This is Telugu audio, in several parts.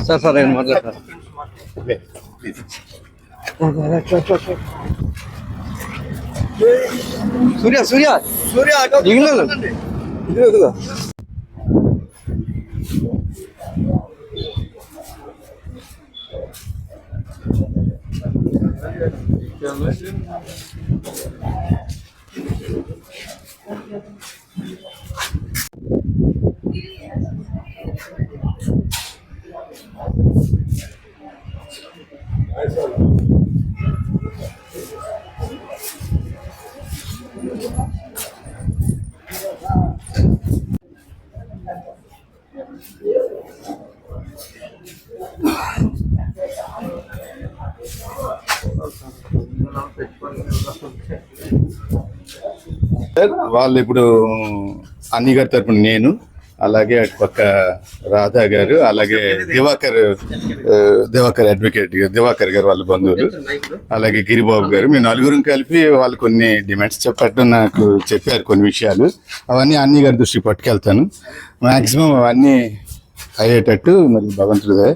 సార్ సార్ నేను మాట్లాడతాను. సూర్య సూర్య సూర్య దిగినాను. వాళ్ళు ఇప్పుడు అన్ని గారి తరపున నేను, అలాగే పక్క రాధా గారు, అలాగే దివాకర్ అడ్వకేట్ దివాకర్ గారు వాళ్ళ బంధువులు, అలాగే గిరిబాబు గారు, మేము నలుగురం కలిపి వాళ్ళు కొన్ని డిమాండ్స్ చెప్పట్టు నాకు చెప్పారు. కొన్ని విషయాలు అవన్నీ అన్ని గారి దృష్టికి పట్టుకెళ్తాను. మ్యాక్సిమం అవన్నీ అయ్యేటట్టు మరి భగవంతుడిదే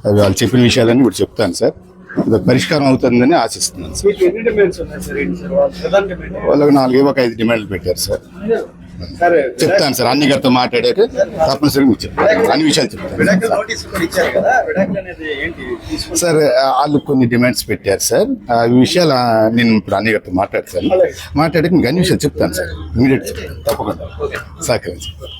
అవి వాళ్ళు చెప్పిన విషయాలన్నీ ఇప్పుడు చెప్తాను సార్. పరిష్కారం అవుతుందని ఆశిస్తున్నాను సార్. వాళ్ళకి 4-5 డిమాండ్లు పెట్టారు సార్. చెప్తాను సార్, అన్ని గారితో మాట్లాడాక తప్పనిసరిగా చెప్తాను, అన్ని విషయాలు చెప్తాను సార్. వాళ్ళు కొన్ని డిమాండ్స్ పెట్టారు సార్. ఆ విషయాలు నేను ఇప్పుడు అన్ని గారితో మాట్లాడాక మీకు అన్ని విషయాలు చెప్తాను సార్. ఇమీడియట్ చెప్తాను, తప్పకుండా సహకరించాను.